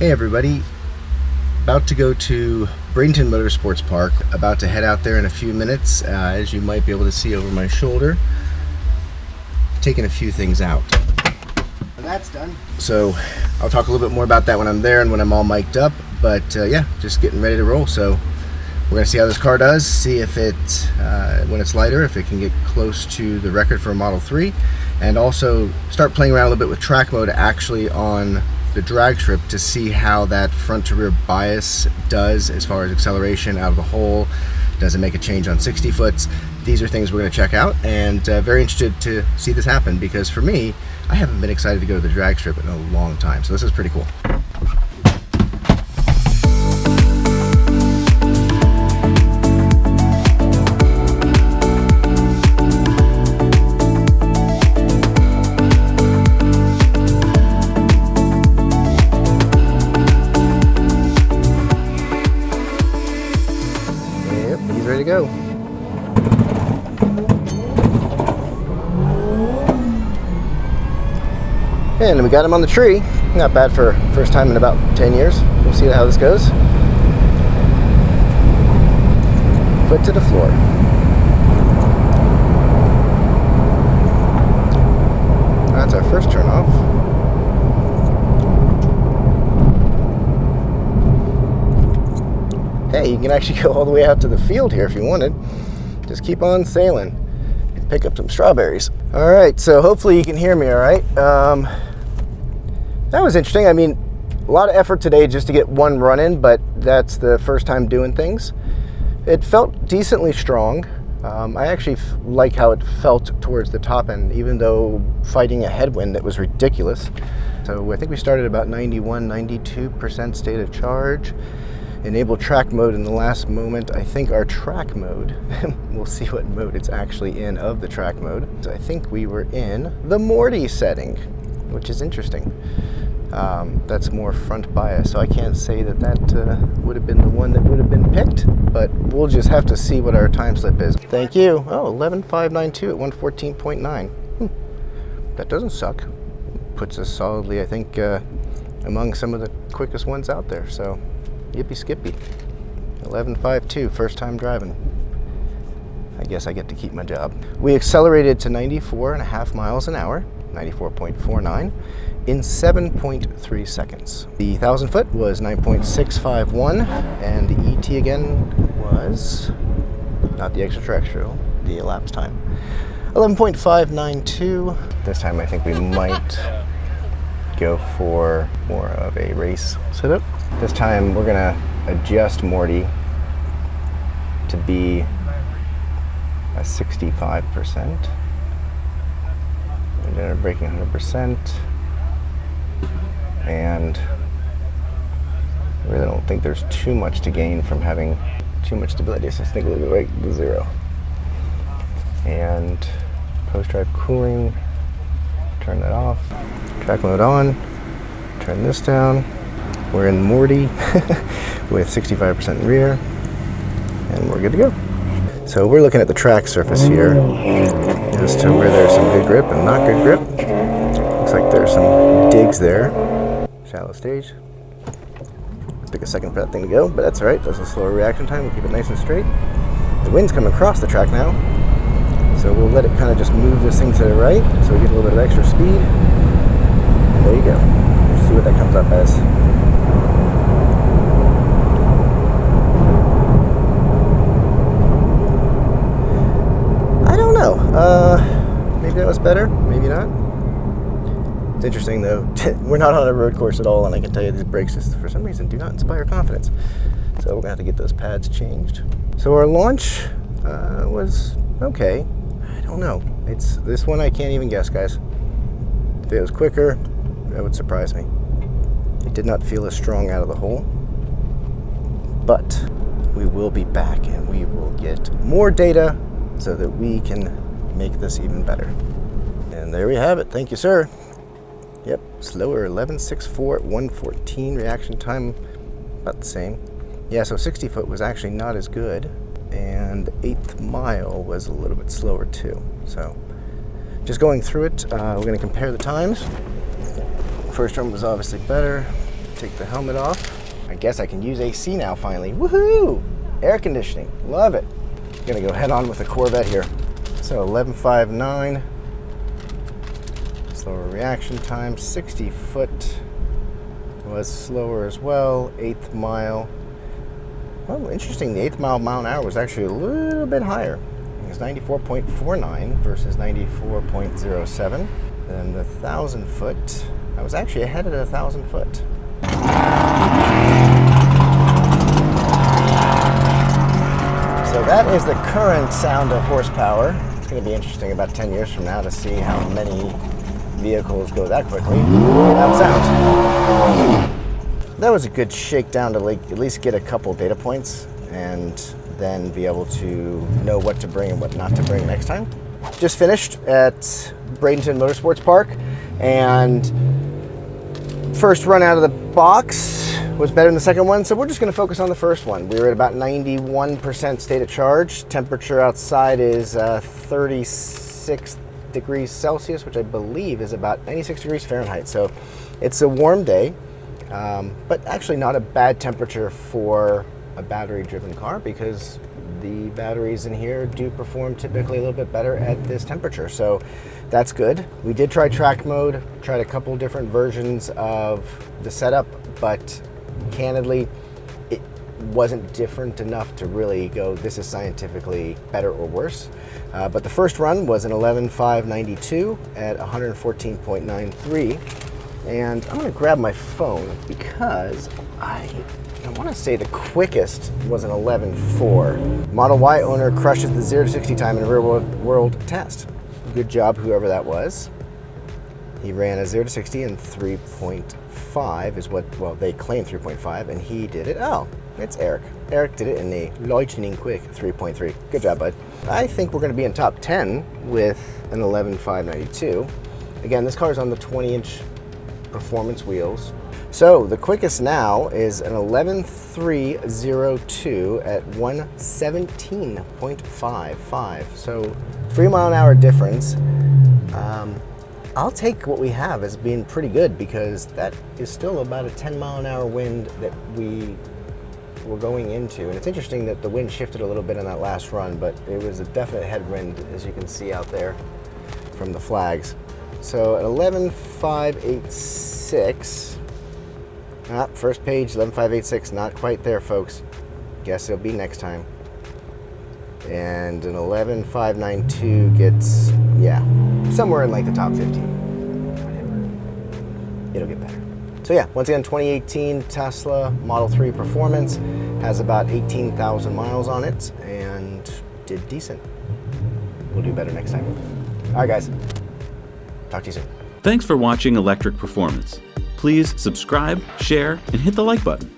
Hey everybody, about to go to Bradenton Motorsports Park, about to head out there in a few minutes. As you might be able to see over my shoulder, taking a few things out. And that's done. So I'll talk a little bit more about that when I'm there and when I'm all mic'd up, but yeah, just getting ready to roll. So we're gonna see how this car does, see if it, when it's lighter, if it can get close to the record for a Model 3, and also start playing around a little bit with track mode actually on the drag strip to see how that front to rear bias does as far as acceleration out of the hole. Does it make a change on 60 foots? These are things we're going to check out, and very interested to see this happen, because for me, I haven't been excited to go to the drag strip in a long time, so this is pretty cool. Ready to go. And we got him on the tree. Not bad for first time in about 10 years. We'll see how this goes. Foot to the floor. That's our first turn off. Hey, you can actually go all the way out to the field here if you wanted. Just keep on sailing and pick up some strawberries. All right, so hopefully you can hear me all right. That was interesting. I mean, a lot of effort today just to get one run in, but that's the first time doing things. It felt decently strong. I actually like how it felt towards the top end, even though fighting a headwind that was ridiculous. So I think we started about 91, 92% state of charge. Enable track mode in the last moment. I think our track mode, we'll see what mode it's actually in of the track mode. So I think we were in the Morty setting, which is interesting. That's more front bias, so I can't say that would have been the one that would have been picked, but we'll just have to see what our time slip is. Thank you. Oh, 11.592 at 114.9. That doesn't suck. Puts us solidly, I think, among some of the quickest ones out there, so yippee skippy. 11.52, first time driving. I guess I get to keep my job. We accelerated to 94.5 miles an hour, 94.49, in 7.3 seconds. The 1,000 foot was 9.651, and the ET again was, not the extraterrestrial, the elapsed time, 11.592. This time I think we might go for more of a race setup. This time we're gonna adjust Morty to be a 65%. And then we're braking 100%. And I really don't think there's too much to gain from having too much stability. So I think we'll go right to 0. And post-drive cooling, turn that off. Track mode on, turn this down. We're in Morty with 65% rear, and we're good to go. So we're looking at the track surface here as to where there's some good grip and not good grip. Looks like there's some digs there. Shallow stage. Took a second for that thing to go, but that's all right. There's a slower reaction time. We'll keep it nice and straight. The wind's coming across the track now, so we'll let it kind of just move this thing to the right so we get a little bit of extra speed. And there you go. See what that comes up as. I don't know. Maybe that was better, maybe not. It's interesting though. We're not on a road course at all, and I can tell you these brakes just for some reason do not inspire confidence. So we're gonna have to get those pads changed. So our launch was okay. I don't know. It's this one I can't even guess, guys. If it was quicker, that would surprise me. It did not feel as strong out of the hole, but we will be back and we will get more data so that we can make this even better. And there we have it. Thank you, sir. Yep, slower, 11.64 at 114. Reaction time, about the same. Yeah, so 60 foot was actually not as good, and the 8th mile was a little bit slower too. So just going through it, we're going to compare the times. First run was obviously better. take the helmet off. I guess I can use AC now finally. Woohoo! Air conditioning, love it. Gonna go head on with the Corvette here. So 11.59. Slower reaction time, 60 foot was slower as well, 8th mile. Oh, interesting, the 8th mile an hour was actually a little bit higher. It was 94.49 versus 94.07. Then the 1,000 foot, I was actually ahead of the 1,000 foot. So that is the current sound of horsepower. It's going to be interesting about 10 years from now to see how many vehicles go that quickly without sound. That was a good shakedown to at least get a couple data points and then be able to know what to bring and what not to bring next time. Just finished at Bradenton Motorsports Park, and first run out of the box was better than the second one, so we're just going to focus on the first one. We were at about 91% state of charge. Temperature outside is 36 degrees Celsius, which I believe is about 96 degrees Fahrenheit. So it's a warm day, but actually not a bad temperature for a battery-driven car because the batteries in here do perform typically a little bit better at this temperature. So that's good. We did try track mode, tried a couple different versions of the setup, but candidly, it wasn't different enough to really go, this is scientifically better or worse. But the first run was an 11.592 at 114.93. And I'm gonna grab my phone because I want to say the quickest was an 11.4. Model Y owner crushes the 0 to 60 time in a real world test. Good job, whoever that was. He ran a 0 to 60 in 3.5 is what, well, they claim 3.5, and he did it. Oh, it's Eric. Eric did it in a lightning quick 3.3. Good job, bud. I think we're going to be in top 10 with an 11.592. Again, this car is on the 20-inch performance wheels. So the quickest now is an 11.302 at 117.55. So 3 mile an hour difference. I'll take what we have as being pretty good because that is still about a 10 mile an hour wind that we were going into. And it's interesting that the wind shifted a little bit on that last run, but it was a definite headwind, as you can see out there from the flags. So at 11.586, first page, 11.586, not quite there, folks. Guess it'll be next time. And an 11.592 gets, yeah, somewhere in like the top 15. Whatever. It'll get better. So yeah, once again, 2018 Tesla Model 3 Performance has about 18,000 miles on it and did decent. We'll do better next time. All right, guys. Talk to you soon. Thanks for watching Electric Performance. Please subscribe, share, and hit the like button.